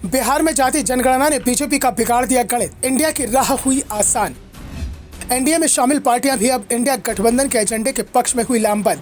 बिहार में जाति जनगणना ने बीजेपी का बिगाड़ दिया गणित, इंडिया की राह हुई आसान। एनडीए में शामिल पार्टियां भी अब इंडिया गठबंधन के एजेंडे के पक्ष में हुई लामबंद।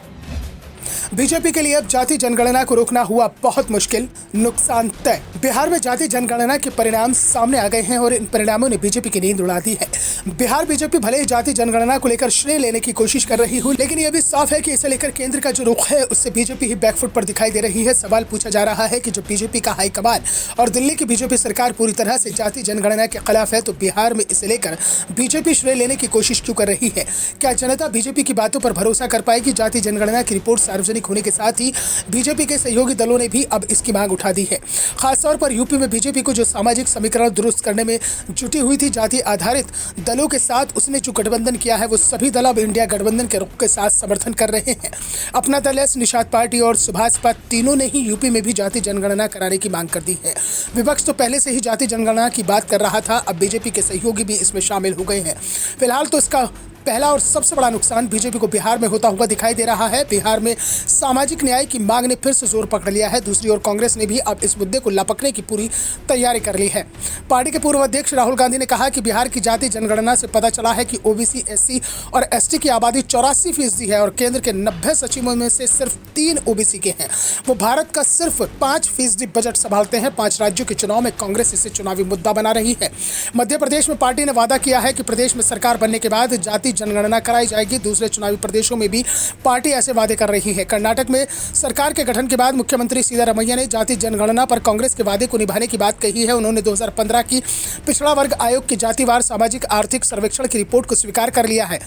बीजेपी के लिए अब जाति जनगणना को रोकना हुआ बहुत मुश्किल, नुकसान तय। बिहार में जाति जनगणना के परिणाम सामने आ गए हैं और इन परिणामों ने बीजेपी की नींद उड़ा दी है। बिहार बीजेपी भले ही जाति जनगणना को लेकर श्रेय लेने की कोशिश कर रही हो, लेकिन यह भी साफ है कि इसे लेकर केंद्र का जो रुख है उससे बीजेपी ही बैकफुट पर दिखाई दे रही है। सवाल पूछा जा रहा है कि जो बीजेपी का हाईकमान और दिल्ली की बीजेपी सरकार पूरी तरह से जाति जनगणना के खिलाफ है, तो बिहार में इसे लेकर बीजेपी श्रेय लेने की कोशिश क्यों कर रही है? क्या जनता बीजेपी की बातों पर भरोसा कर पाएगी? जाति जनगणना की रिपोर्ट सार्वजनिक होने के साथ ही बीजेपी के सहयोगी दलों ने भी अब इसकी मांग उठा दी है। खासतौर पर यूपी में बीजेपी को जो सामाजिक समीकरण दुरुस्त करने में जुटी हुई थी जाति आधारित दलों के साथ, उसने जो गठबंधन किया है वो सभी दल अब इंडिया गठबंधन के रुख के साथ समर्थन कर रहे हैं। अपना दल, निषाद पार्टी और सुभाषपा तीनों ने ही यूपी में भी जाति जनगणना कराने की मांग कर दी है। विपक्ष तो पहले से ही जाति जनगणना की बात कर रहा था, अब बीजेपी के सहयोगी भी इसमें शामिल हो गए हैं। फिलहाल तो इसका पहला और सबसे बड़ा नुकसान बीजेपी को बिहार में होता हुआ दिखाई दे रहा है। बिहार में सामाजिक न्याय की मांग ने फिर से जोर पकड़ लिया है। दूसरी ओर कांग्रेस ने भी अब इस मुद्दे को लपकने की पूरी तैयारी कर ली है। पार्टी के पूर्व अध्यक्ष राहुल गांधी ने कहा कि बिहार की जाति जनगणना से पता चला है कि ओबीसी, एससी और एसटी की आबादी 84% है और केंद्र के 90 सचिवों में से सिर्फ 3 ओबीसी के हैं। वो भारत का सिर्फ 5% बजट संभालते हैं। 5 राज्यों के चुनाव में कांग्रेस इसे चुनावी मुद्दा बना रही है। मध्य प्रदेश में पार्टी ने वादा किया है कि प्रदेश में सरकार बनने के बाद जाति जनगणना कराई जाएगी। दूसरे चुनावी प्रदेशों में भी पार्टी ऐसे वादे कर रही है। कर्नाटक में सरकार के गठन के बाद मुख्यमंत्री सिद्धारमैया ने जाति जनगणना पर कांग्रेस के वादे को निभाने की बात कही है। उन्होंने 2015 की पिछड़ा वर्ग आयोग की जातिवार सामाजिक आर्थिक सर्वेक्षण की रिपोर्ट को स्वीकार कर लिया है।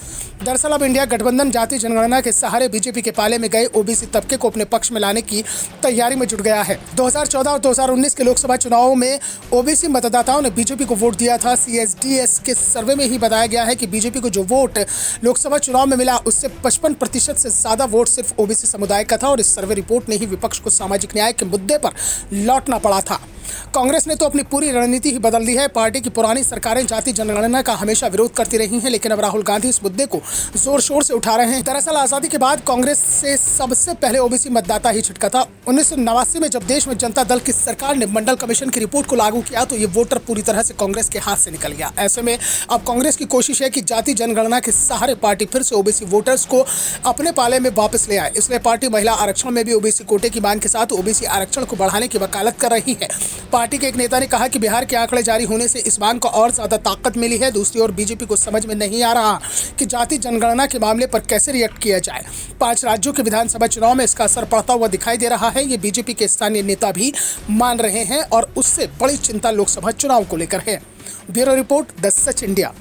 दरअसल अब इंडिया गठबंधन जाति जनगणना के सहारे बीजेपी के पाले में गए ओबीसी तबके को अपने पक्ष में लाने की तैयारी में जुट गया है। 2014 और 2019 के लोकसभा चुनावों में ओबीसी मतदाताओं ने बीजेपी को वोट दिया था। सीएसडीएस के सर्वे में ही बताया गया है कि बीजेपी को जो वोट लोकसभा चुनाव में मिला उससे 55% से ज्यादा वोट सिर्फ ओबीसी समुदाय का था और इस सर्वे रिपोर्ट ने ही विपक्ष को सामाजिक न्याय के मुद्दे पर लौटना पड़ा था। कांग्रेस ने तो अपनी पूरी रणनीति ही बदल दी है। पार्टी की पुरानी सरकारें जाति जनगणना का हमेशा विरोध करती रही हैं, लेकिन अब राहुल गांधी इस मुद्दे को जोर शोर से उठा रहे हैं। दरअसल आजादी के बाद कांग्रेस से सबसे पहले ओबीसी मतदाता ही छिटका था। 1989 में जब देश में जनता दल की सरकार ने मंडल कमीशन की रिपोर्ट को लागू किया तो ये वोटर पूरी तरह से कांग्रेस के हाथ से निकल गया। ऐसे में अब कांग्रेस की कोशिश है कि जाति जनगणना के सहारे पार्टी फिर से ओबीसी वोटर्स को अपने पाले में वापस ले आए। इसलिए पार्टी महिला आरक्षण में भी ओबीसी कोटे की मांग के साथ ओबीसी आरक्षण को बढ़ाने की वकालत कर रही है। पार्टी के एक नेता ने कहा कि बिहार के आंकड़े जारी होने से इस मांग को और ज्यादा ताकत मिली है। दूसरी ओर बीजेपी को समझ में नहीं आ रहा कि जाति जनगणना के मामले पर कैसे रिएक्ट किया जाए। 5 राज्यों के विधानसभा चुनाव में इसका असर पड़ता हुआ दिखाई दे रहा है। ये बीजेपी के स्थानीय नेता भी मान रहे हैं और उससे बड़ी चिंता लोकसभा चुनाव को लेकर है। Bureau report, the such India.